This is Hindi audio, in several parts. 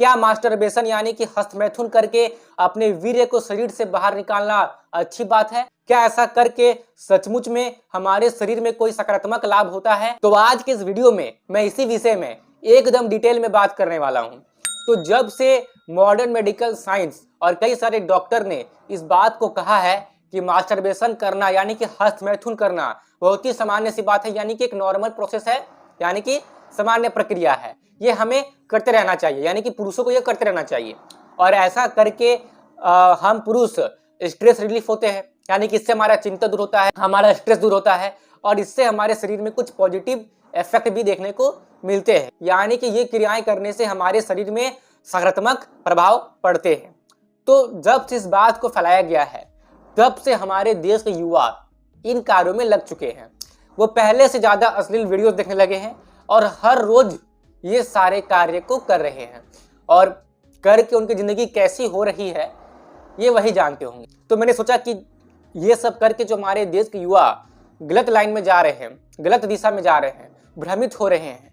क्या मास्टरबेशन यानी कि हस्तमैथुन करके अपने वीर्य को शरीर से बाहर निकालना अच्छी बात है? क्या ऐसा करके सचमुच में हमारे शरीर में कोई सकारात्मक लाभ होता है? तो आज के इस वीडियो में मैं इसी विषय में एकदम डिटेल में बात करने वाला हूं। तो जब से मॉडर्न मेडिकल साइंस और कई सारे डॉक्टर ने इस बात को कहा है कि मास्टरबेशन करना यानी कि हस्तमैथुन करना बहुत ही सामान्य सी बात है, यानी कि एक नॉर्मल प्रोसेस है, यानी कि सामान्य प्रक्रिया है, ये हमें करते रहना चाहिए, यानी कि पुरुषों को ये करते रहना चाहिए। और ऐसा करके हम पुरुष स्ट्रेस रिलीफ होते हैं, यानी कि इससे हमारा चिंता दूर होता है, हमारा स्ट्रेस दूर होता है और इससे हमारे शरीर में कुछ पॉजिटिव इफेक्ट भी देखने को मिलते हैं, यानी कि ये क्रियाएं करने से हमारे शरीर में सकारात्मक प्रभाव पड़ते हैं। तो जब से इस बात को फैलाया गया है तब से हमारे देश के युवा इन कार्यों में लग चुके हैं। वो पहले से ज्यादा अश्लील वीडियोस देखने लगे हैं और हर रोज ये सारे कार्य को कर रहे हैं और करके उनकी जिंदगी कैसी हो रही है ये वही जानते होंगे। तो मैंने सोचा कि ये सब करके जो हमारे देश के युवा गलत लाइन में जा रहे हैं, गलत दिशा में जा रहे हैं, भ्रमित हो रहे हैं,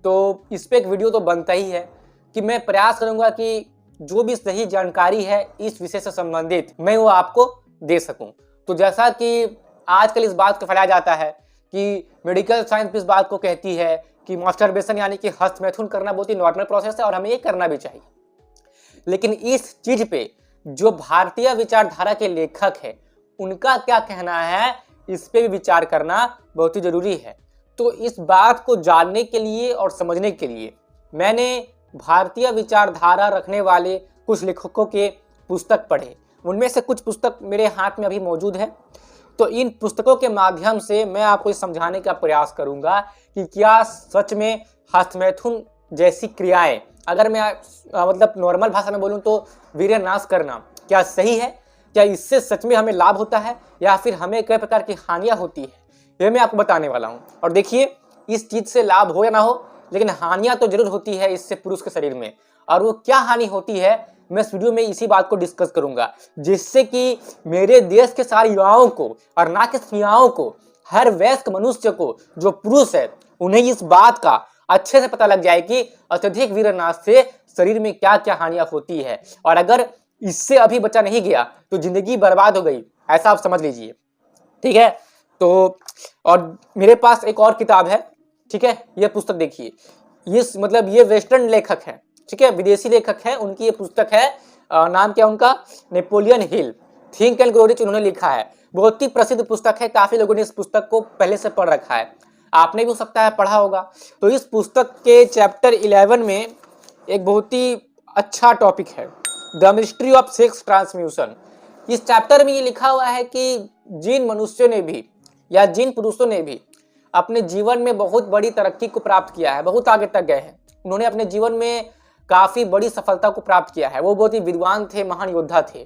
तो इस पे एक वीडियो तो बनता ही है कि मैं प्रयास करूंगा कि जो भी सही जानकारी है इस विषय से संबंधित मैं वो आपको दे सकूं। तो जैसा कि आजकल इस बात को फैलाया जाता है कि मेडिकल साइंस भी इस बात को कहती है कि मास्टरबेशन यानी कि हस्तमैथुन करना बहुत ही नॉर्मल प्रोसेस है और हमें ये करना भी चाहिए, लेकिन इस चीज पे जो भारतीय विचारधारा के लेखक है उनका क्या कहना है इस पे भी विचार करना बहुत ही जरूरी है। तो इस बात को जानने के लिए और समझने के लिए मैंने भारतीय विचारधारा रखने वाले कुछ लेखकों के पुस्तक पढ़े। उनमें से कुछ पुस्तक मेरे हाथ में अभी मौजूद है, तो इन पुस्तकों के माध्यम से मैं आपको ये समझाने का प्रयास करूंगा कि क्या सच में हस्तमैथुन जैसी क्रियाएं, अगर मैं मतलब नॉर्मल भाषा में बोलूं तो वीर्य नाश करना क्या सही है, क्या इससे सच में हमें लाभ होता है या फिर हमें कई प्रकार की हानियां होती है, ये मैं आपको बताने वाला हूं। और देखिए, इस चीज से लाभ हो या ना हो लेकिन हानियां तो जरूर होती है इससे पुरुष के शरीर में, और वो क्या हानि होती है मैं इस वीडियो में इसी बात को डिस्कस करूंगा, जिससे कि मेरे देश के सारे युवाओं को और ना के युवाओं को, हर वयस्क मनुष्य को जो पुरुष है उन्हें इस बात का अच्छे से पता लग जाए कि अत्यधिक वीर्यनाश से शरीर में क्या क्या हानियां होती है, और अगर इससे अभी बचा नहीं गया तो जिंदगी बर्बाद हो गई, ऐसा आप समझ लीजिए। ठीक है, तो और मेरे पास एक और किताब है, ठीक है, ये पुस्तक देखिए, ये मतलब ये वेस्टर्न लेखक है, ठीक है, विदेशी लेखक है, उनकी ये पुस्तक है, नाम क्या उनका, Napoleon Hill, think and grow rich, उन्होंने लिखा है। बहुत ही प्रसिद्ध पुस्तक है, काफी लोगों ने इस पुस्तक को पहले से पढ़ रखा है, आपने भी हो सकता है पढ़ा होगा। तो इस पुस्तक के चैप्टर 11 में एक बहुत ही अच्छा टॉपिक है, द मिस्ट्री ऑफ सेक्स ट्रांसम्यूशन। इस चैप्टर में ये लिखा हुआ है कि जिन मनुष्यों ने भी या जिन पुरुषों ने भी अपने जीवन में बहुत बड़ी तरक्की को प्राप्त किया है, बहुत आगे तक गए हैं, उन्होंने अपने जीवन में काफी बड़ी सफलता को प्राप्त किया है, वो बहुत ही विद्वान थे, महान योद्धा थे।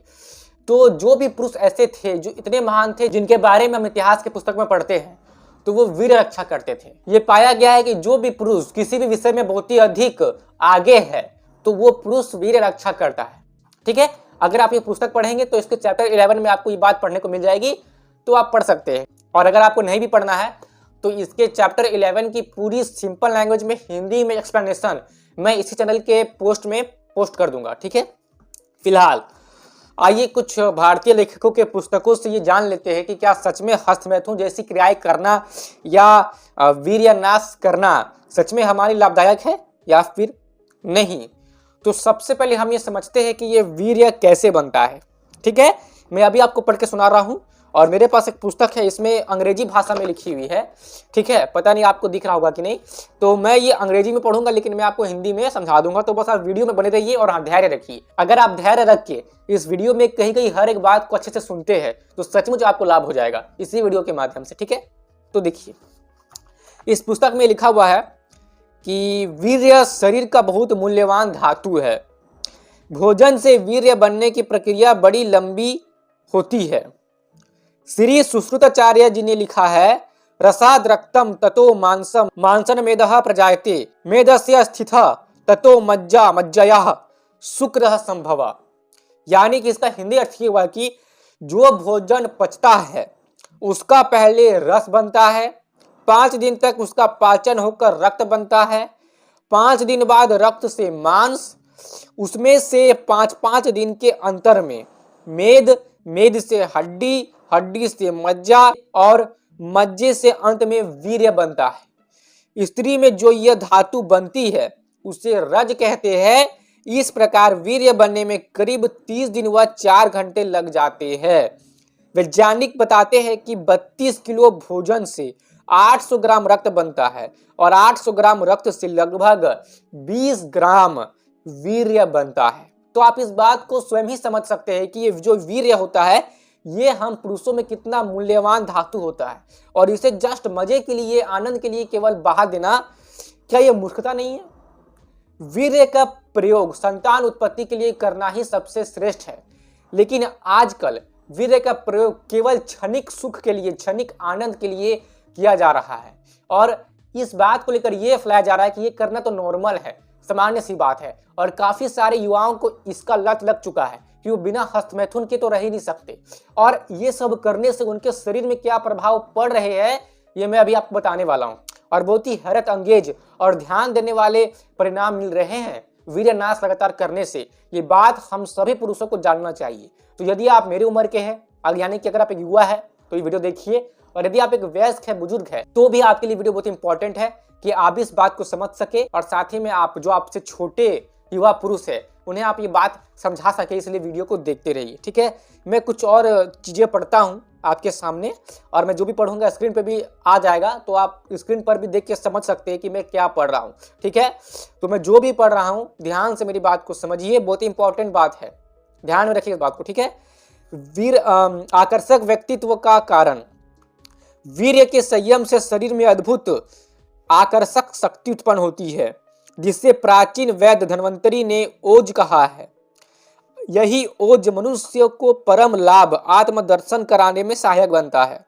तो जो भी पुरुष ऐसे थे जो इतने महान थे, जिनके बारे में हम इतिहास के पुस्तक में पढ़ते हैं, तो वो वीर रक्षा करते थे। ये पाया गया है कि जो भी पुरुष किसी भी विषय में बहुत ही अधिक आगे है तो वो पुरुष वीर रक्षा करता है। ठीक है, अगर आप ये पुस्तक पढ़ेंगे तो इसके चैप्टर 11 में आपको ये बात पढ़ने को मिल जाएगी, तो आप पढ़ सकते हैं। और अगर आपको नहीं भी पढ़ना है तो इसके चैप्टर 11 की पूरी सिंपल लैंग्वेज में हिंदी में एक्सप्लेनेशन मैं इसी चैनल के पोस्ट में पोस्ट कर दूंगा। ठीक है, फिलहाल आइए कुछ भारतीय लेखकों के पुस्तकों से ये जान लेते हैं कि क्या सच में हस्तमैथुन जैसी क्रियाएं करना या वीर्यनाश करना सच में हमारी लाभदायक है या फिर नहीं। तो सबसे पहले हम ये समझते हैं कि ये वीर्य कैसे बनता है। ठीक है, मैं अभी आपको पढ़ के सुना रहा हूं और मेरे पास एक पुस्तक है, इसमें अंग्रेजी भाषा में लिखी हुई है। ठीक है, पता नहीं आपको दिख रहा होगा कि नहीं, तो मैं ये अंग्रेजी में पढ़ूंगा लेकिन मैं आपको हिंदी में समझा दूंगा, तो बस आप वीडियो में बने रहिए और धैर्य रखिए। अगर आप धैर्य रख के इस वीडियो में कहीं कहीं हर एक बात को अच्छे से सुनते हैं तो सचमुच आपको लाभ हो जाएगा इसी वीडियो के माध्यम से। ठीक है, तो देखिए, इस पुस्तक में लिखा हुआ है कि वीर्य शरीर का बहुत मूल्यवान धातु है। भोजन से वीर्य बनने की प्रक्रिया बड़ी लंबी होती है। श्री सुश्रुताचार्य जी ने लिखा है, रसाद रक्तम ततो मांसम मांसन मेदः प्रजायते मेदस्य स्थितः ततो मज्जा मज्जयः शुक्रः संभव। यानी कि इसका हिंदी अर्थ ये हुआ कि जो भोजन पचता है उसका पहले रस बनता है, 5 दिन तक उसका पाचन होकर रक्त बनता है, 5 दिन बाद रक्त से मांस उसमें से 5-5 दिन के अंतर में मेद, मेद से हड्डी, हड्डी से मज्जा और मज्जे से अंत में वीर्य बनता है। स्त्री में जो यह धातु बनती है उसे रज कहते हैं। इस प्रकार वीर्य बनने में करीब 30 दिन व 4 घंटे लग जाते हैं। वैज्ञानिक बताते हैं कि 32 किलो भोजन से 800 ग्राम रक्त बनता है और 800 ग्राम रक्त से लगभग 20 ग्राम वीर्य बनता है। तो आप इस बात को स्वयं ही समझ सकते हैं कि ये जो वीर्य होता है ये हम पुरुषों में कितना मूल्यवान धातु होता है, और इसे जस्ट मजे के लिए, आनंद के लिए केवल बहा देना, क्या ये मूर्खता नहीं है? वीर्य का प्रयोग संतान उत्पत्ति के लिए करना ही सबसे श्रेष्ठ है, लेकिन आजकल वीर्य का प्रयोग केवल क्षणिक सुख के लिए, क्षणिक आनंद के लिए किया जा रहा है, और इस बात को लेकर यह फैलाया जा रहा है कि ये करना तो नॉर्मल है, सामान्य सी बात है, और काफी सारे युवाओं को इसका लत लग चुका है कि वो बिना हस्तमैथुन के तो रह ही नहीं सकते, और ये सब करने से उनके शरीर में क्या प्रभाव पड़ रहे हैं ये मैं अभी आपको बताने वाला हूँ, और बहुत ही हैरत अंगेज और ध्यान देने वाले परिणाम मिल रहे हैं वीर्य नाश लगातार करने से। ये बात हम सभी पुरुषों को जानना चाहिए। तो यदि आप मेरी उम्र के हैं, यानी कि अगर आप एक युवा है तो ये वीडियो देखिए, और यदि आप एक वयस्क है, बुजुर्ग है, तो भी आपके लिए वीडियो बहुत इंपॉर्टेंट है कि आप भी इस बात को समझ सके, और साथ ही में आप जो आपसे छोटे युवा पुरुष है उन्हें आप ये बात समझा सके, इसलिए वीडियो को देखते रहिए। ठीक है, मैं कुछ और चीजें पढ़ता हूँ आपके सामने, और मैं जो भी पढ़ूंगा स्क्रीन पे भी आ जाएगा, तो आप स्क्रीन पर भी देख के समझ सकते हैं कि मैं क्या पढ़ रहा हूँ। ठीक है, तो मैं जो भी पढ़ रहा हूँ ध्यान से मेरी बात को समझिए, बहुत ही इंपॉर्टेंट बात है, ध्यान में रखिए इस बात को। ठीक है, वीर आकर्षक व्यक्तित्व का कारण। वीर्य के संयम से शरीर में अद्भुत आकर्षक शक्ति उत्पन्न होती है, जिसे प्राचीन वैद्य धन्वंतरी ने ओज कहा है। यही ओज मनुष्य को परम लाभ आत्मदर्शन कराने में सहायक बनता है।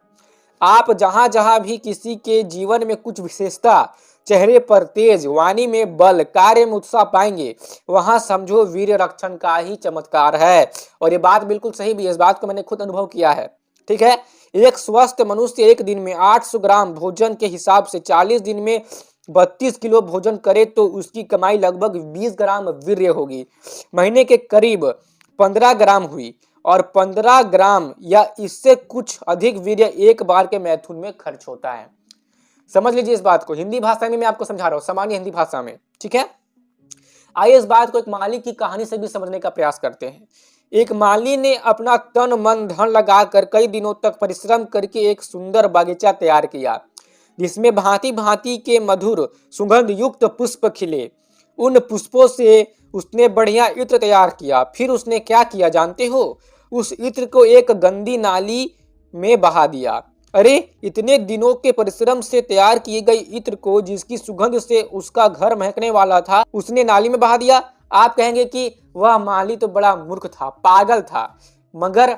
आप जहां जहां भी किसी के जीवन में कुछ विशेषता, चेहरे पर तेज, वाणी में बल, कार्य में उत्साह पाएंगे, वहां समझो वीर्य रक्षण का ही चमत्कार है। और ये बात बिल्कुल सही भी है, इस बात को मैंने खुद अनुभव किया है। ठीक है, एक स्वस्थ मनुष्य एक दिन में 800 ग्राम भोजन के हिसाब से 40 दिन में 32 किलो भोजन करे तो उसकी कमाई लगभग 20 ग्राम वीर्य होगी। महीने के करीब 15 ग्राम हुई, और 15 ग्राम या इससे कुछ अधिक वीर्य एक बार के मैथुन में खर्च होता है। समझ लीजिए इस बात को, हिंदी भाषा में मैं आपको समझा रहा हूं, सामान्य हिंदी भाषा में। ठीक है, आइए इस बात को एक माली की कहानी से भी समझने का प्रयास करते हैं। एक माली ने अपना तन मन धन लगाकर कई दिनों तक परिश्रम करके एक सुंदर बागीचा तैयार किया, जिसमें भांति भांति के मधुर सुगंध युक्त पुष्प खिले। उन पुष्पों से उसने बढ़िया इत्र तैयार किया। फिर उसने क्या किया जानते हो? उस इत्र को एक गंदी नाली में बहा दिया। अरे, इतने दिनों के परिश्रम से तैयार किए गए इत्र को, जिसकी सुगंध से उसका घर महकने वाला था, उसने नाली में बहा दिया। आप कहेंगे कि वह माली तो बड़ा मूर्ख था, पागल था, मगर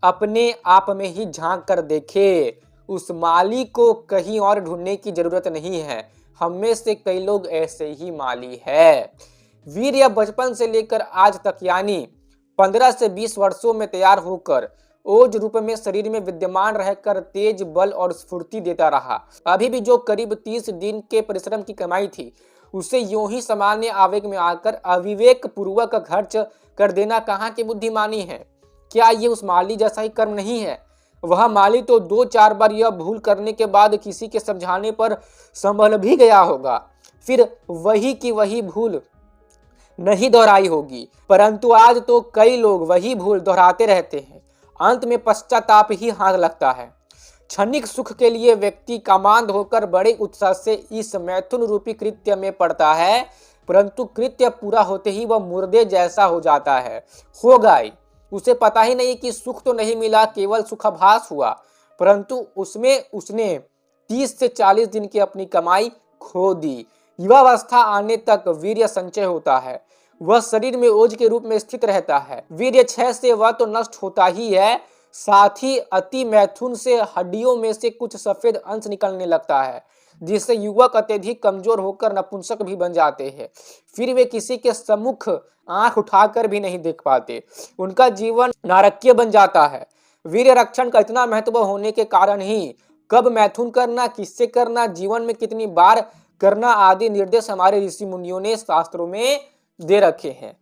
अपने आप में ही झांक कर देखे, उस माली को कहीं और ढूंढने की जरूरत नहीं है। हम में से कई लोग ऐसे ही माली है। वीर्य बचपन से लेकर आज तक, यानी 15 से 20 वर्षों में तैयार होकर ओज रूप में शरीर में विद्यमान रहकर तेज, बल और स्फूर्ति देता रहा। अभी भी जो करीब 30 दिन के परिश्रम की कमाई थी, उसे यूं ही सामान्य आवेग में आकर अविवेक पूर्वक खर्च कर देना कहाँ की बुद्धिमानी है? क्या ये उस माली जैसा ही कर्म नहीं है? वह माली तो 2-4 बार यह भूल करने के बाद किसी के समझाने पर संभल भी गया होगा, फिर वही की वही भूल नहीं दोहराई होगी। परंतु आज तो कई लोग वही भूल दोहराते रहते हैं, अंत में पश्चाताप ही हाथ लगता है। क्षणिक सुख के लिए व्यक्ति कामांध होकर बड़े उत्साह से इस मैथुन रूपी कृत्य में पड़ता है, परंतु कृत्य पूरा होते ही वह मुर्दे जैसा हो जाता है, हो गई। उसे पता ही नहीं कि सुख तो नहीं मिला, केवल सुखाभास हुआ, परंतु उसमें उसने 30 से 40 दिन की अपनी कमाई खो दी। युवावस्था आने तक वीर्य संचय होता है, वह शरीर में ओज के रूप में स्थित रहता है। वीर्य क्षय से वह तो नष्ट होता ही है, साथ ही अति मैथुन से हड्डियों में से कुछ सफेद अंश निकलने लगता है, जिससे युवक अत्यधिक कमजोर होकर नपुंसक भी बन जाते हैं। फिर वे किसी के सम्मुख आंख उठाकर भी नहीं देख पाते, उनका जीवन नारकीय बन जाता है। वीर्य रक्षण का इतना महत्व होने के कारण ही कब मैथुन करना, किससे करना, जीवन में कितनी बार करना आदि निर्देश हमारे ऋषि मुनियों ने शास्त्रों में दे रखे हैं।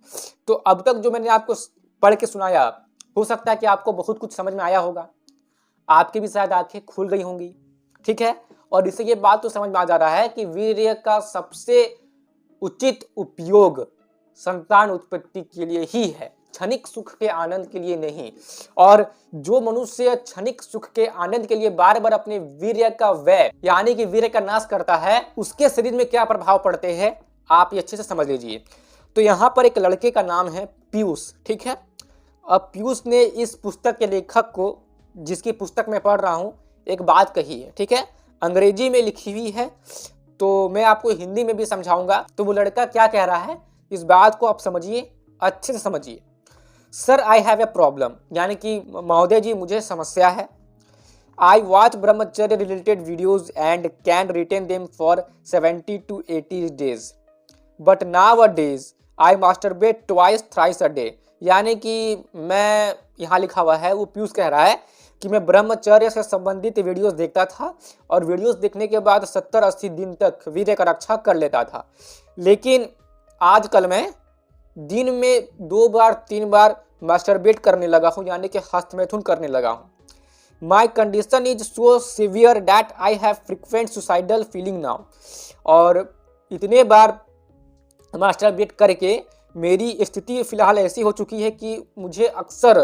तो अब तक जो मैंने आपको पढ़ के सुनाया, हो सकता है कि आपको बहुत कुछ समझ में आया होगा, आपकी भी शायद आंखें खुल गई होंगी, ठीक है। और इससे ये बात तो समझ में आ जा रहा है कि वीर्य का सबसे उचित उपयोग संतान उत्पत्ति के लिए ही है, क्षणिक सुख के आनंद के लिए नहीं। और जो मनुष्य क्षणिक सुख के आनंद के लिए बार बार अपने वीर्य का व्यय यानी कि वीर्य का नाश करता है, उसके शरीर में क्या प्रभाव पड़ते हैं आप ये अच्छे से समझ लीजिए। तो यहां पर एक लड़के का नाम है पीयूष, ठीक है। अब पीयूष ने इस पुस्तक के लेखक को, जिसकी पुस्तक मैं पढ़ रहा हूं, एक बात कही है, ठीक है, अंग्रेजी में लिखी हुई है, तो मैं आपको हिंदी में भी समझाऊंगा। तो वो लड़का क्या कह रहा है, इस बात को आप समझिए, अच्छे से समझिए। Sir I have a problem, यानी कि महोदय जी मुझे समस्या है। I watch brahmacharya related videos and can retain them for 70 to 80 days, but nowadays I masturbate twice thrice a day. यानी कि मैं, यहाँ लिखा हुआ है, वो पीयूष कह रहा है कि मैं ब्रह्मचर्य से संबंधित वीडियोस देखता था और वीडियोस देखने के बाद 70-80 दिन तक वीर्य का रक्षा कर लेता था, लेकिन आजकल मैं दिन में 2 बार 3 बार मास्टरबेट करने लगा हूँ, यानी कि हस्तमैथुन करने लगा हूँ। My condition is so severe that I have frequent suicidal feeling now. और इतने बार मास्टरबेट करके मेरी स्थिति फिलहाल ऐसी हो चुकी है कि मुझे अक्सर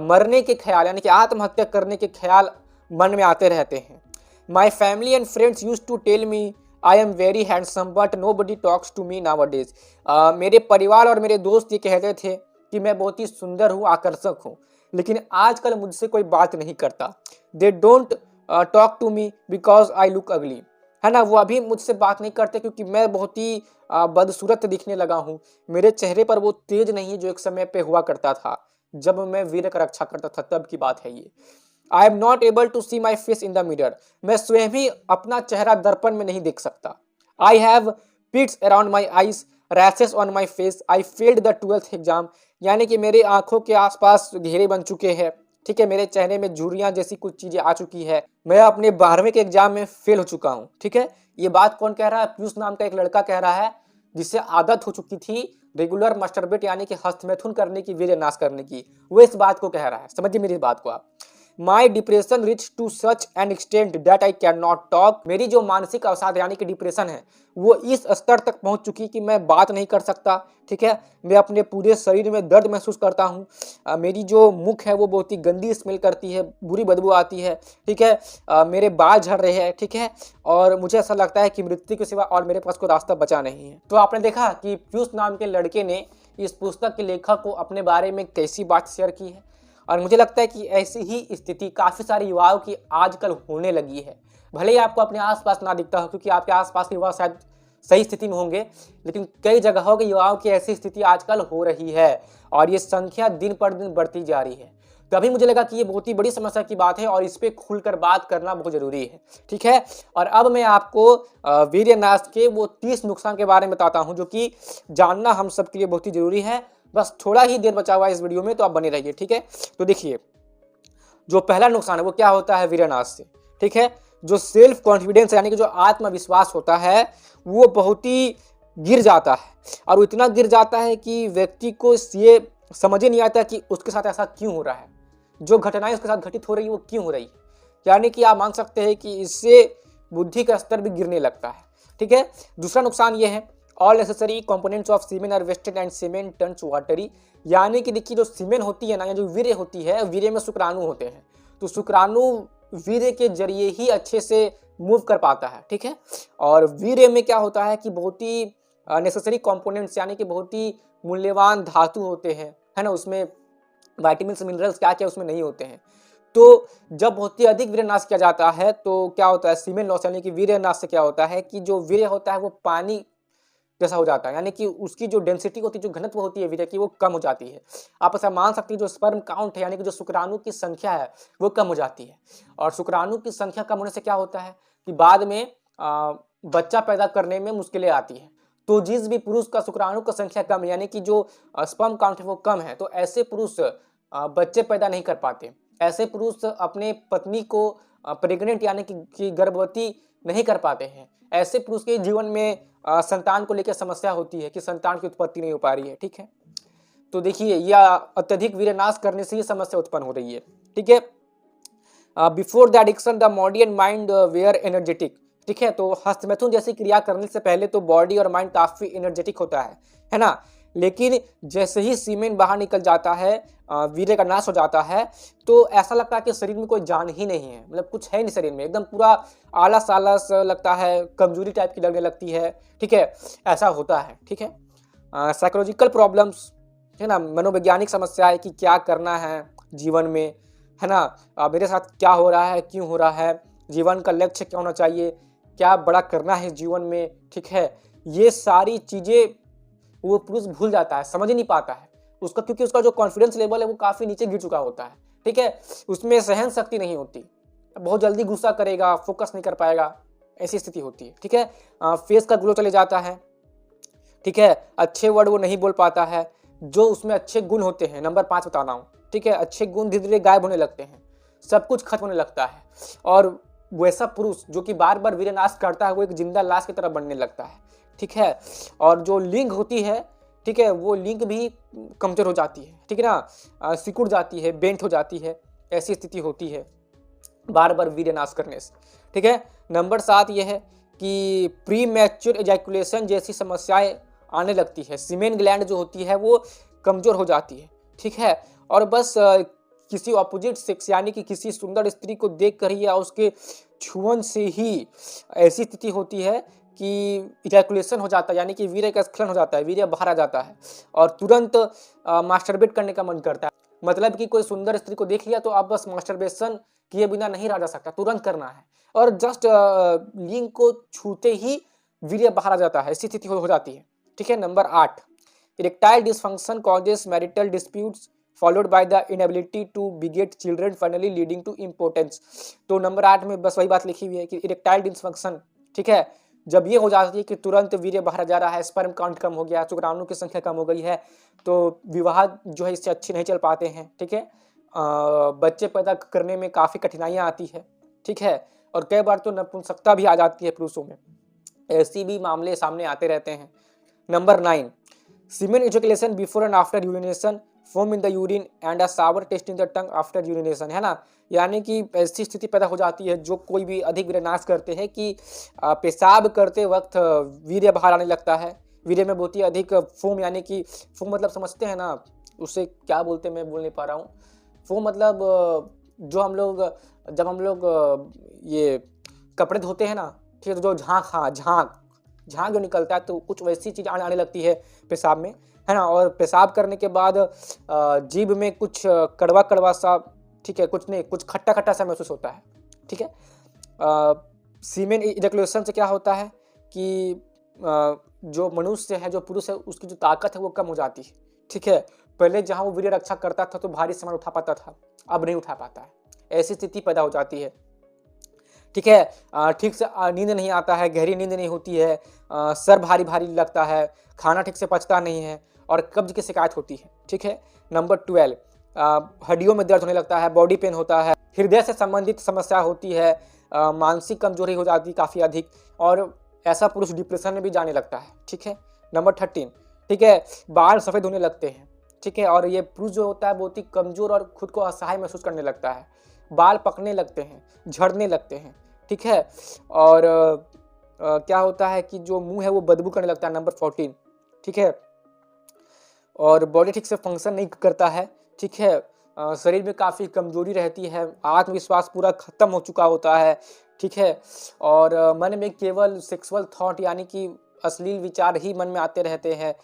मरने के ख्याल यानी कि आत्महत्या करने के ख्याल मन में आते रहते हैं। My family and friends use to tell me I am very handsome but nobody talks to me nowadays. मेरे परिवार और मेरे दोस्त ये कहते थे कि मैं बहुत ही सुंदर हूँ, आकर्षक हूँ, लेकिन आजकल मुझसे कोई बात नहीं करता। They don't talk to me because I look ugly, है ना। वो अभी मुझसे बात नहीं करते क्योंकि मैं बहुत ही बदसूरत दिखने लगा हूँ। मेरे चेहरे पर वो तेज नहीं है जो एक समय पे हुआ करता था, जब मैं वीर्य का रक्षा करता था, तब की बात है ये। I am not able to see my face in the mirror, मैं स्वयं ही अपना चेहरा दर्पण में नहीं देख सकता। I have pits around my eyes, rashes on my face, I failed the 12th exam. यानी कि मेरे आंखों के आसपास घेरे बन चुके हैं, ठीक है, मेरे चेहरे में झुर्रियां जैसी कुछ चीजें आ चुकी है, मैं अपने 12वीं के एग्जाम में फेल हो चुका हूँ, ठीक है। ये बात कौन कह रहा है, पीयूष नाम का एक लड़का कह रहा है, जिसे आदत हो चुकी थी रेगुलर मास्टरबेट यानी कि हस्तमैथुन करने की, वीर्य नाश करने की, वो इस बात को कह रहा है। समझिए मेरी बात को आप। My depression reach to such an extent that I can not talk. मेरी जो मानसिक अवसाद यानी कि डिप्रेशन है, वो इस स्तर तक पहुंच चुकी कि मैं बात नहीं कर सकता, ठीक है। मैं अपने पूरे शरीर में दर्द महसूस करता हूँ। मेरी जो मुख है वो बहुत ही गंदी स्मेल करती है, बुरी बदबू आती है, ठीक है। मेरे बाल झड़ रहे हैं, ठीक है, और मुझे ऐसा लगता है कि मृत्यु के सिवा और मेरे पास कोई रास्ता बचा नहीं है। तो आपने देखा कि पीयूष नाम के लड़के ने इस पुस्तक के लेखक को अपने बारे में कैसी बात शेयर की है, और मुझे लगता है कि ऐसी ही स्थिति काफ़ी सारे युवाओं की आजकल होने लगी है। भले ही आपको अपने आसपास ना दिखता हो, क्योंकि आपके आसपास के युवा शायद सही स्थिति में होंगे, लेकिन कई जगहों के युवाओं की ऐसी स्थिति आजकल हो रही है और ये संख्या दिन पर दिन बढ़ती जा रही है। तभी मुझे लगा कि ये बहुत ही बड़ी समस्या की बात है और इस पर खुलकर बात करना बहुत जरूरी है, ठीक है। और अब मैं आपको वीर्यनाश के वो 30 नुकसान के बारे में बताता हूँ, जो कि जानना हम सबके लिए बहुत ही जरूरी है। बस थोड़ा ही देर बचा हुआ है इस वीडियो में, तो आप बने रहिए, ठीक है। तो देखिए, जो पहला नुकसान है वो क्या होता है वीर्यनाश से, ठीक है। जो सेल्फ कॉन्फिडेंस यानी कि जो आत्मविश्वास होता है, वो बहुत ही गिर जाता है, और इतना गिर जाता है कि व्यक्ति को ये समझ ही नहीं आता कि उसके साथ ऐसा क्यों हो रहा है, जो घटनाएं उसके साथ घटित हो रही है वो क्यों हो रही है। यानी कि आप मान सकते हैं कि इससे बुद्धि का स्तर भी गिरने लगता है, ठीक है। दूसरा नुकसान ये है, all necessary components of semen are wasted and semen turns watery. यानी कि देखिए, जो सीमेन होती है ना, या जो वीर्य होती है, वीर्य में शुक्राणु होते हैं, तो शुक्राणु वीर्य के जरिए ही अच्छे से मूव कर पाता है, ठीक है। और वीर्य में क्या होता है कि बहुत ही नेसेसरी कंपोनेंट्स यानी कि बहुत ही मूल्यवान धातु होते हैं, है ना, उसमें विटामिन्स मिनरल्स क्या क्या उसमें नहीं होते हैं। तो जब बहुत ही अधिक वीर्य नाश किया जाता है तो क्या होता है, सीमेन लॉस यानी कि वीर्य नाश से क्या होता है कि जो वीर्य होता है वो पानी जैसा हो जाता है, यानी कि उसकी जो डेंसिटी होती है, जो घनत्व होती है वीर्य की, वो कम हो जाती है। आप ऐसा मान सकते हैं जो स्पर्म काउंट है यानी कि जो शुक्राणु की संख्या है वो कम हो जाती है। और शुक्राणु की संख्या कम होने से क्या होता है कि बाद में बच्चा पैदा करने में मुश्किलें आती है। तो जिस भी पुरुष का शुक्राणु का संख्या कम है यानी कि जो स्पर्म काउंट है वो कम है, तो ऐसे पुरुष बच्चे पैदा नहीं कर पाते। ऐसे पुरुष अपने पत्नी को प्रेग्नेंट यानी कि गर्भवती नहीं कर पाते हैं। ऐसे पुरुष के जीवन में संतान को लेकर समस्या होती है कि संतान की उत्पत्ति नहीं हो पा रही है। ठीक है, तो देखिए यह अत्यधिक वीर्यनाश करने से ये समस्या उत्पन्न हो रही है। ठीक है, before the addiction the body and mind were energetic. ठीक है, तो हस्तमैथुन जैसी क्रिया करने से पहले तो बॉडी और माइंड काफी एनर्जेटिक होता है ना। लेकिन जैसे ही सीमेन बाहर निकल जाता है, वीर्य का नाश हो जाता है, तो ऐसा लगता है कि शरीर में कोई जान ही नहीं है, मतलब कुछ है नहीं शरीर में, एकदम पूरा आलस आलस लगता है, कमजोरी टाइप की लगने लगती है। ठीक है, ऐसा होता है। ठीक है, साइकोलॉजिकल प्रॉब्लम्स है ना, मनोवैज्ञानिक समस्या है कि क्या करना है जीवन में, है ना, मेरे साथ क्या हो रहा है, क्यों हो रहा है, जीवन का लक्ष्य क्या होना चाहिए, क्या बड़ा करना है जीवन में। ठीक है, ये सारी चीजें वो पुरुष भूल जाता है, समझ ही नहीं पाता है उसका, क्योंकि उसका जो कॉन्फिडेंस लेवल है वो काफी नीचे गिर चुका होता है। ठीक है, उसमें सहन शक्ति नहीं होती, बहुत जल्दी गुस्सा करेगा, फोकस नहीं कर पाएगा, ऐसी स्थिति होती है। ठीक है, फेस का ग्लो चले जाता है। ठीक है, अच्छे वर्ड वो नहीं बोल पाता है, जो उसमें अच्छे गुण होते हैं, नंबर 5 बता रहा हूँ। ठीक है, अच्छे गुण धीरे धीरे गायब होने लगते हैं, सब कुछ खत्म होने लगता है, और वैसा पुरुष जो कि बार बार वीरनाश करता है वो एक जिंदा लाश की तरह बनने लगता है। ठीक है, और जो लिंग होती है, ठीक है, वो लिंग भी कमजोर हो जाती है। ठीक है ना, सिकुड़ जाती है, बेंट हो जाती है, ऐसी स्थिति होती है बार बार वीरनाश करने से। ठीक है, नंबर 7 ये है कि प्री मैच्योर एजैकुलेशन जैसी समस्याएं आने लगती है, सीमेन ग्लैंड जो होती है वो कमजोर हो जाती है। ठीक है, और बस किसी ऑपोजिट सेक्स यानी कि किसी सुंदर स्त्री को देख कर ही या उसके छुअन से ही ऐसी स्थिति होती है कि इजैकुलेशन हो जाता है, यानी कि वीर्य का स्खलन हो जाता है, वीर्य बाहर आ जाता है और तुरंत मास्टरबेट करने का मन करता है। मतलब कि कोई सुंदर स्त्री को देख लिया तो आप बस मास्टरबेशन किए बिना नहीं रह जा सकता, तुरंत करना है, और जस्ट लिंग को छूते ही वीर्य बाहर आ जाता है, ऐसी स्थिति हो जाती है। ठीक है, number 8 erectile dysfunction causes marital disputes followed by the inability to beget children finally leading to impotence. तो नंबर 8 में बस वही बात लिखी हुई है कि इरेक्टाइल डिसफंक्शन, ठीक है, जब ये हो जाती है कि तुरंत वीर्य बाहर जा रहा है, स्पर्म काउंट कम हो गया, शुक्राणु की संख्या कम हो गई है, तो विवाह जो है इससे अच्छे नहीं चल पाते हैं। ठीक है, बच्चे पैदा करने में काफ़ी कठिनाइयाँ आती है। ठीक है, और कई बार तो नपुंसकता भी आ जाती है पुरुषों में, ऐसी भी मामले सामने आते रहते हैं। Number 9 semen ejaculation before and after urination, foam in the urine and a sour taste in the tongue after urination, है ना, यानी कि ऐसी स्थिति पैदा हो जाती है जो कोई भी अधिक वीर्यनाश करते हैं कि पेशाब करते वक्त वीर्य बाहर आने लगता है, वीर्य में बहुत ही अधिक फोम, यानी कि फोम मतलब समझते हैं ना, उसे क्या बोलते हैं मैं बोल नहीं पा रहा हूँ। फोम मतलब जो हम लोग जब हम लोग ये कपड़े धोते हैं ना, ठीक है, तो जो झाग जो निकलता है, तो कुछ वैसी चीज आने लगती है पेशाब में, है ना, और पेशाब करने के बाद जीभ में कुछ कड़वा कड़वा सा, ठीक है, कुछ नहीं, कुछ खट्टा खट्टा सा महसूस होता है। ठीक है, सीमेन इजैकुलेशन से क्या होता है कि जो मनुष्य है, जो पुरुष है, उसकी जो ताकत है वो कम हो जाती है। ठीक है, पहले जहाँ वो वीर्य रक्षा करता था तो भारी सामान उठा पाता था, अब नहीं उठा पाता है, ऐसी स्थिति पैदा हो जाती है। ठीक है, ठीक से नींद नहीं आता है, गहरी नींद नहीं होती है, सर भारी भारी लगता है, खाना ठीक से पचता नहीं है, और कब्ज की शिकायत होती है। ठीक है, नंबर 12 हड्डियों में दर्द होने लगता है, बॉडी पेन होता है, हृदय से संबंधित समस्या होती है, मानसिक कमजोरी हो जाती है काफ़ी अधिक, और ऐसा पुरुष डिप्रेशन में भी जाने लगता है। ठीक है, नंबर 13 ठीक है, बाल सफ़ेद होने लगते हैं। ठीक है, और ये पुरुष जो होता है बहुत ही कमजोर और खुद को असहाय महसूस करने लगता है, बाल पकने लगते हैं, झड़ने लगते हैं। ठीक है, और क्या होता है कि जो मुंह है वो बदबू करने लगता है, नंबर 14। ठीक है, और बॉडी ठीक से फंक्शन नहीं करता है। ठीक है, शरीर में काफ़ी कमजोरी रहती है, आत्मविश्वास पूरा खत्म हो चुका होता है। ठीक है, और मन में केवल सेक्सुअल थॉट यानी कि अश्लील विचार ही मन में आते रहते हैं,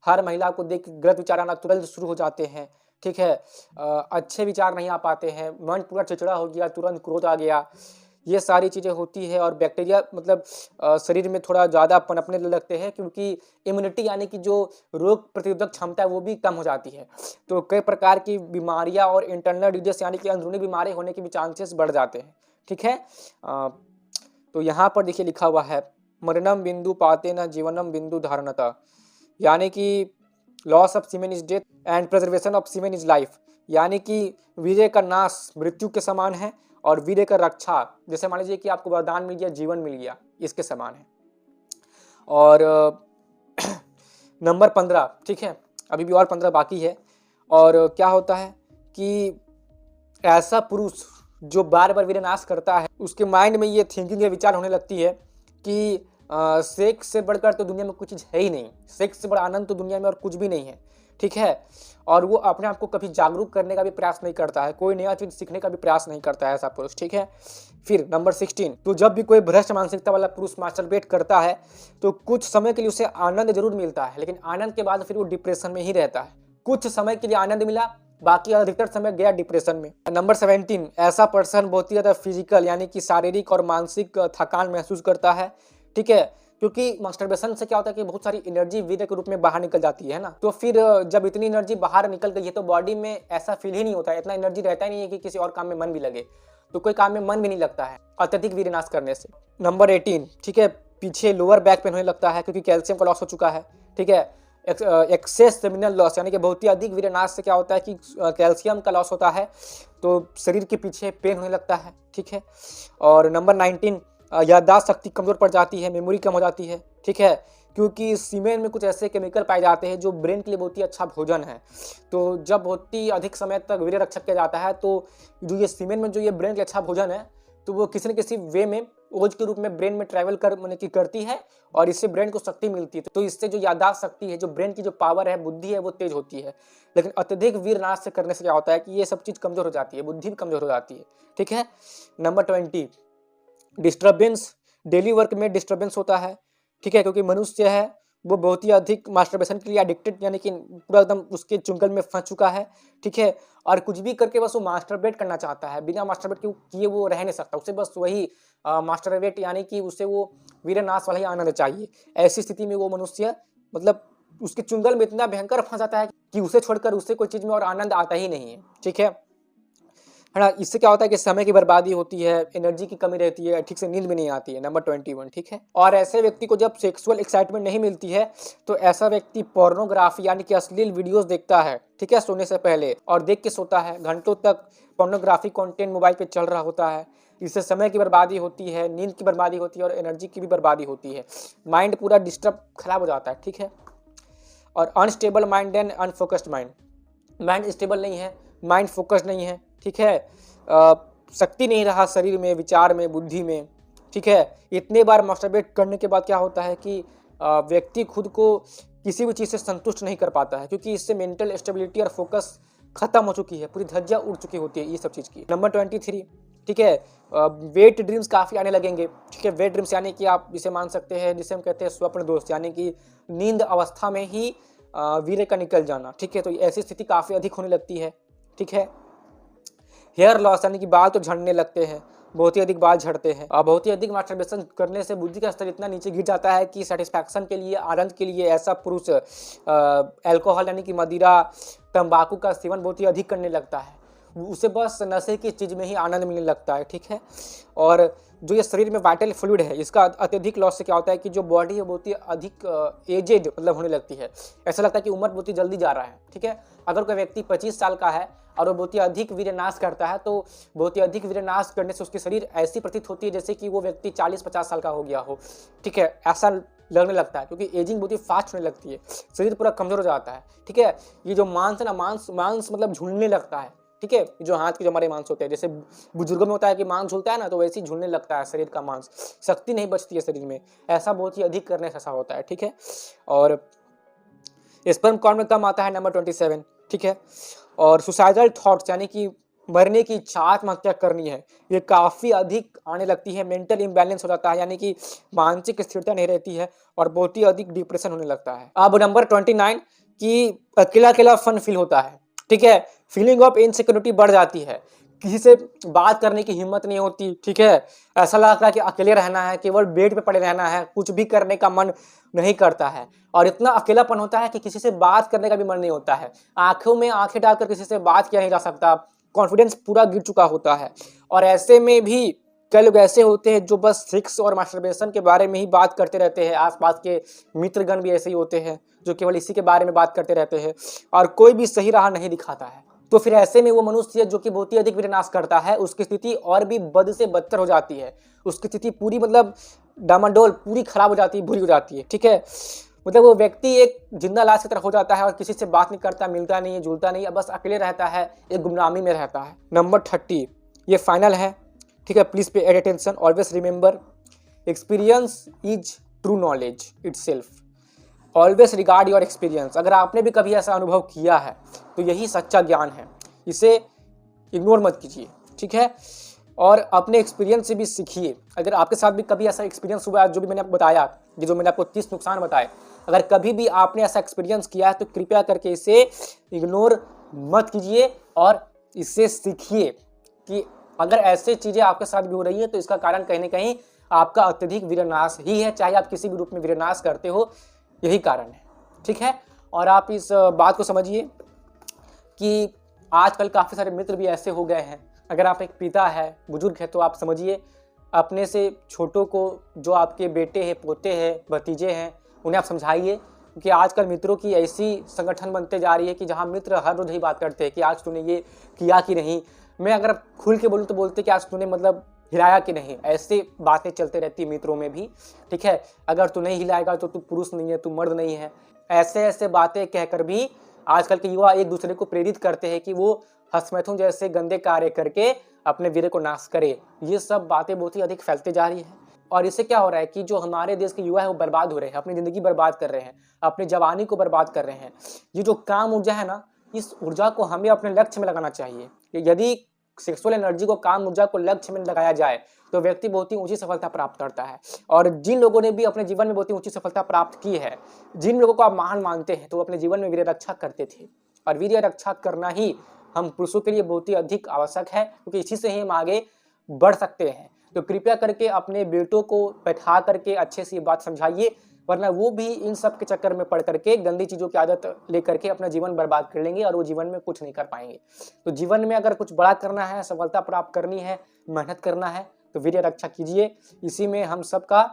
हर महिला को देख गलत विचार आना तुरंत शुरू हो जाते हैं। ठीक है, अच्छे विचार नहीं आ पाते हैं, मन पूरा चिड़चिड़ा हो गया, तुरंत क्रोध आ गया, ये सारी चीज़ें होती है। और बैक्टीरिया मतलब शरीर में थोड़ा ज़्यादा पनपने लगते हैं, क्योंकि इम्यूनिटी यानी कि जो रोग प्रतिरोधक क्षमता है वो भी कम हो जाती है, तो कई प्रकार की बीमारियां और इंटरनल डिजीज यानी कि अंदरूनी बीमारी होने के भी चांसेस बढ़ जाते हैं। ठीक है, तो यहाँ पर देखिए लिखा हुआ है मरणम बिंदु पाते न जीवनम बिंदु धारणता, यानी कि loss of semen is death and preservation of semen is life, यानी कि वीर्य का नाश मृत्यु के समान है और वीर्य का रक्षा, जैसे मान लीजिए कि आपको वरदान मिल गया, जीवन मिल गया, इसके समान है। और नंबर 15, ठीक है, अभी भी और 15 बाकी है। और क्या होता है कि ऐसा पुरुष जो बार बार विनाश करता है, उसके माइंड में ये थिंकिंग, ये विचार होने लगती है कि सेक्स से बढ़कर तो दुनिया में कुछ चीज़ है ही नहीं, सेक्स से बड़ा आनंद तो दुनिया में और कुछ भी नहीं है, ठीक है। और वो अपने आप को कभी जागरूक करने का भी प्रयास नहीं करता है, कोई नया चीज़ सीखने का भी प्रयास नहीं करता है ऐसा पुरुष, ठीक है। फिर नंबर 16, तो जब भी कोई भ्रष्ट मानसिकता वाला पुरुष मास्टरबेट करता है तो कुछ समय के लिए उसे आनंद जरूर मिलता है, लेकिन आनंद के बाद फिर वो डिप्रेशन में ही रहता है। कुछ समय के लिए आनंद मिला, बाकी अधिकतर समय गया डिप्रेशन में। नंबर 17, ऐसा पर्सन बहुत ही ज़्यादा फिजिकल यानी कि शारीरिक और मानसिक थकान महसूस करता है, ठीक है, क्योंकि मास्टरबेशन से क्या होता है कि बहुत सारी एनर्जी वीर्य के रूप में बाहर निकल जाती है ना, तो फिर जब इतनी एनर्जी बाहर निकल गई है तो बॉडी में ऐसा फील ही नहीं होता है, इतना एनर्जी रहता ही नहीं है कि किसी और काम में मन भी लगे, तो कोई काम में मन भी नहीं लगता है अत्यधिक वीर्यनाश करने से। नंबर 18, ठीक है, पीछे लोअर बैक पेन होने लगता है क्योंकि कैल्शियम का लॉस हो चुका है, ठीक है। एक्सेस सेमिनल लॉस यानी कि बहुत ही अधिक वीर्यनाश से क्या होता है कि कैल्शियम का लॉस होता है, तो शरीर के पीछे पेन होने लगता है, ठीक है। और नंबर 19, याददाश्त शक्ति कमजोर पड़ जाती है, मेमोरी कम हो जाती है, ठीक है, क्योंकि सीमेन में कुछ ऐसे केमिकल पाए जाते हैं जो ब्रेन के लिए बहुत ही अच्छा भोजन है। तो जब बहुत ही अधिक समय तक वीर्य रक्षक किया जाता है तो जो ये सीमेन में जो ये ब्रेन के लिए अच्छा भोजन है, तो वो किसी न किसी वे में ओज के रूप में ब्रेन में ट्रैवल करती है और इससे ब्रेन को शक्ति मिलती है। तो इससे जो याददाश्त शक्ति है, जो ब्रेन की जो पावर है, बुद्धि है, वो तेज होती है। लेकिन अत्यधिक वीरनाश से करने से क्या होता है कि ये सब चीज़ कमजोर हो जाती है, बुद्धि भी कमजोर हो जाती है, ठीक है। नंबर 20, डिस्टर्बेंस, डेली वर्क में डिस्टर्बेंस होता है, ठीक है, क्योंकि मनुष्य है वो बहुत ही अधिक मास्टरबेशन के लिए एडिक्टेड यानी कि पूरा एकदम उसके चुंगल में फंस चुका है, ठीक है। और कुछ भी करके बस वो मास्टरबेट करना चाहता है, बिना मास्टरबेट किए वो रह नहीं सकता, उसे बस वही मास्टरबेट यानी कि उसे वो वीरनाश वाला ही आनंद चाहिए। ऐसी स्थिति में वो मनुष्य मतलब उसके चुंगल में इतना भयंकर फंस जाता है कि उसे छोड़कर उसे कोई चीज़ में और आनंद आता ही नहीं है, ठीक है ना। इससे क्या होता है कि समय की बर्बादी होती है, एनर्जी की कमी रहती है, ठीक से नींद भी नहीं आती है। नंबर 21, ठीक है। और ऐसे व्यक्ति को जब सेक्सुअल एक्साइटमेंट नहीं मिलती है तो ऐसा व्यक्ति पोर्नोग्राफी यानी कि अश्लील वीडियोस देखता है, ठीक है, सोने से पहले, और देख के सोता है। घंटों तक पोर्नोग्राफी कंटेंट मोबाइल पे चल रहा होता है। इससे समय की बर्बादी होती है, नींद की बर्बादी होती है और एनर्जी की भी बर्बादी होती है। माइंड पूरा डिस्टर्ब खराब हो जाता है, ठीक है। और unstable mind and unfocused mind, mind stable नहीं है, माइंड फोकस्ड नहीं है, ठीक है, शक्ति नहीं रहा शरीर में, विचार में, बुद्धि में, ठीक है। इतने बार मास्टरबेट करने के बाद क्या होता है कि व्यक्ति खुद को किसी भी चीज़ से संतुष्ट नहीं कर पाता है, क्योंकि इससे मेंटल स्टेबिलिटी और फोकस खत्म हो चुकी है, पूरी धज्जियां उड़ चुकी होती है ये सब चीज़ की। नंबर 23, ठीक है, वेट ड्रीम्स काफ़ी आने लगेंगे, ठीक है। वेट ड्रीम्स यानी कि आप इसे मान सकते हैं, जिसे हम कहते हैं स्वप्न दोष, यानी कि नींद अवस्था में ही वीर्य का निकल जाना, ठीक है। तो ऐसी स्थिति काफ़ी अधिक होने लगती है, ठीक है। हेयर लॉस यानी कि बाल तो झड़ने लगते हैं, बहुत ही अधिक बाल झड़ते हैं। और बहुत ही अधिक मास्टरबेशन करने से बुद्धि का स्तर इतना नीचे गिर जाता है कि सेटिस्फैक्शन के लिए, आनंद के लिए ऐसा पुरुष अल्कोहल यानी कि मदिरा, तंबाकू का सेवन बहुत ही अधिक करने लगता है। उसे बस नशे की चीज़ में ही आनंद मिलने लगता है, ठीक है। और जो ये शरीर में वाइटल फ्लूइड है, इसका अत्यधिक लॉस से क्या होता है कि जो बॉडी है बहुत ही अधिक एजेड मतलब होने लगती है। ऐसा लगता है कि उम्र बहुत ही जल्दी जा रहा है, ठीक है। अगर कोई व्यक्ति 25 साल का है और वो बहुत ही अधिक वीर्यनाश करता है, तो बहुत ही अधिक वीर्यनाश करने से उसकी शरीर ऐसी प्रतीत होती है जैसे कि वो व्यक्ति 40-50 साल का हो गया हो, ठीक है। ऐसा लगने लगता है क्योंकि एजिंग बहुत ही फास्ट होने लगती है, शरीर पूरा कमजोर हो जाता है, ठीक है। ये जो मांस है ना, मांस मतलब झूलने लगता है, ठीक है। जो हाथ के जो हमारे मांस होते हैं, जैसे बुजुर्गों में होता है कि मांस झूलता है ना, तो वैसे ही झूलने लगता है शरीर का मांस, शक्ति नहीं बचती है शरीर में, ऐसा बहुत ही अधिक करने से ऐसा होता है, ठीक है। और स्पर्म काउंट में कम आता है, नंबर 27, ठीक है। और सुसाइडल थॉट्स यानी कि मरने की इच्छा, आत्महत्या करनी है, ये काफ़ी अधिक आने लगती है। मेंटल इम्बैलेंस हो जाता है यानी कि मानसिक स्थिरता नहीं रहती है और बहुत ही अधिक डिप्रेशन होने लगता है। अब नंबर 29 कि अकेला अकेला फन फील होता है, ठीक है। फीलिंग ऑफ इनसिक्योरिटी बढ़ जाती है, किसी से बात करने की हिम्मत नहीं होती, ठीक है। ऐसा लगता है कि अकेले रहना है, केवल बेड पे पड़े रहना है, कुछ भी करने का मन नहीं करता है। और इतना अकेलापन होता है कि किसी से बात करने का भी मन नहीं होता है, आंखों में आंखें डालकर किसी से बात किया नहीं जा सकता, कॉन्फिडेंस पूरा गिर चुका होता है। और ऐसे में भी कई लोग ऐसे होते हैं जो बस सेक्स और मास्टरबेशन के बारे में ही बात करते रहते हैं। आसपास के मित्रगण भी ऐसे ही होते हैं जो केवल इसी के बारे में बात करते रहते हैं और कोई भी सही राह नहीं दिखाता है। तो फिर ऐसे में वो मनुष्य जो कि बहुत ही अधिक विनाश करता है, उसकी स्थिति और भी बद से बदतर हो जाती है। उसकी स्थिति पूरी मतलब डामाडोल पूरी खराब हो जाती है, बुरी हो जाती है। ठीक है, मतलब वो व्यक्ति एक जिंदा लाश की तरह हो जाता है और किसी से बात नहीं करता, मिलता नहीं है, जुलता नहीं है, बस अकेले रहता है, एक गुमनामी में रहता है। नंबर 30, ये फाइनल है। ठीक है, please pay add attention, always remember, experience is true knowledge itself, always regard your experience. अगर आपने भी कभी ऐसा अनुभव किया है तो यही सच्चा ज्ञान है, इसे इग्नोर मत कीजिए। ठीक है, और अपने एक्सपीरियंस से भी सीखिए। अगर आपके साथ भी कभी ऐसा एक्सपीरियंस हुआ है, जो भी मैंने आपको बताया, ये जो मैंने आपको 30 नुकसान बताए, अगर कभी भी आपने ऐसा एक्सपीरियंस किया है तो कृपया करके इसे इग्नोर मत कीजिए और इससे सीखिए कि अगर ऐसे चीज़ें आपके साथ भी हो रही है तो इसका कारण कहीं ना कहीं आपका अत्यधिक वीरनाश ही है। चाहे आप किसी भी रूप में वीरनाश करते हो, यही कारण है। ठीक है, और आप इस बात को समझिए कि आजकल काफ़ी सारे मित्र भी ऐसे हो गए हैं। अगर आप एक पिता है, बुजुर्ग है, तो आप समझिए अपने से छोटों को, जो आपके बेटे हैं, पोते हैं, भतीजे हैं, उन्हें आप समझाइए। क्योंकि आजकल मित्रों की ऐसी संगठन बनते जा रही है कि जहाँ मित्र हर रोज ही बात करते हैं कि आज तूने ये किया कि नहीं। मैं अगर खुल के बोलूँ तो बोलते कि आज तूने मतलब हिलाया कि नहीं। ऐसे बातें चलते रहती है मित्रों में भी। ठीक है, अगर तू नहीं हिलाएगा तो तू पुरुष नहीं है, तू मर्द नहीं है। ऐसे ऐसे बातें कहकर भी आजकल के युवा एक दूसरे को प्रेरित करते हैं कि वो हस्तमैथुन जैसे गंदे कार्य करके अपने वीर को नाश करे। ये सब बातें बहुत ही अधिक फैलते जा रही है और इससे क्या हो रहा है कि जो हमारे देश के युवा है वो बर्बाद हो रहे हैं, अपनी जिंदगी बर्बाद कर रहे हैं, अपनी जवानी को बर्बाद कर रहे हैं। ये जो काम ऊर्जा है ना, इस ऊर्जा को हमें अपने लक्ष्य में लगाना चाहिए। यदि सेक्सुअल एनर्जी को, काम ऊर्जा को लक्ष्य में लगाया जाए तो व्यक्ति बहुत ही ऊंची सफलता प्राप्त करता है। और जिन लोगों ने भी अपने जीवन में बहुत ही ऊंची सफलता प्राप्त की है, जिन लोगों को आप महान मानते हैं, तो वो अपने जीवन में वीर्य रक्षा करते थे। और वीर्य रक्षा करना ही हम पुरुषों के लिए बहुत ही अधिक आवश्यक है, क्योंकि इसी से ही हम आगे बढ़ सकते हैं। तो कृपया करके अपने बेटों को बैठा करके अच्छे से ये बात समझाइए, वरना वो भी इन सब के चक्कर में पड़ करके गंदी चीज़ों की आदत लेकर के अपना जीवन बर्बाद कर लेंगे और वो जीवन में कुछ नहीं कर पाएंगे। तो जीवन में अगर कुछ बड़ा करना है, सफलता प्राप्त करनी है, मेहनत करना है, तो वीर्य रक्षा कीजिए। इसी में हम सबका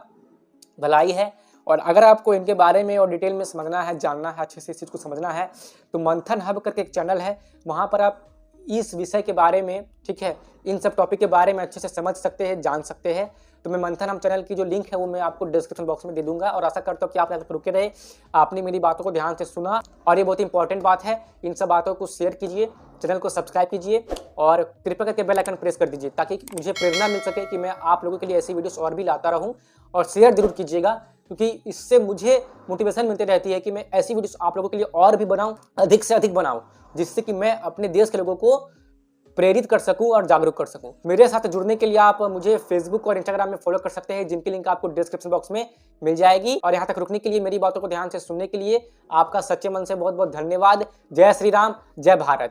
भलाई है। और अगर आपको इनके बारे में और डिटेल में समझना है, जानना है, अच्छे से इस चीज़ को समझना है, तो मंथन हब करके एक चैनल है, वहाँ पर आप इस विषय के बारे में, ठीक है, इन सब टॉपिक के बारे में अच्छे से समझ सकते हैं, जान सकते हैं। तो मैं मंथन हम चैनल की जो लिंक है वो मैं आपको डिस्क्रिप्शन बॉक्स में दे दूंगा। और आशा करता हूँ कि आप यहाँ तक रुके रहे, आपने मेरी बातों को ध्यान से सुना और ये बहुत इंपॉर्टेंट बात है। इन सब बातों को शेयर कीजिए, चैनल को सब्सक्राइब कीजिए और कृपया करके बेल आइकन प्रेस कर दीजिए, ताकि मुझे प्रेरणा मिल सके कि मैं आप लोगों के लिए ऐसी वीडियोस और भी लाता रहूँ। और शेयर जरूर कीजिएगा, क्योंकि इससे मुझे मोटिवेशन मिलती रहती है कि मैं ऐसी वीडियोस आप लोगों के लिए और भी बनाऊं, अधिक से अधिक बनाऊं, जिससे कि मैं अपने देश के लोगों को प्रेरित कर सकूं और जागरूक कर सकूं। मेरे साथ जुड़ने के लिए आप मुझे फेसबुक और इंस्टाग्राम में फॉलो कर सकते हैं, जिनकी लिंक आपको डिस्क्रिप्शन बॉक्स में मिल जाएगी। और यहाँ तक रुकने के लिए, मेरी बातों को ध्यान से सुनने के लिए आपका सच्चे मन से बहुत बहुत धन्यवाद। जय श्री राम, जय भारत।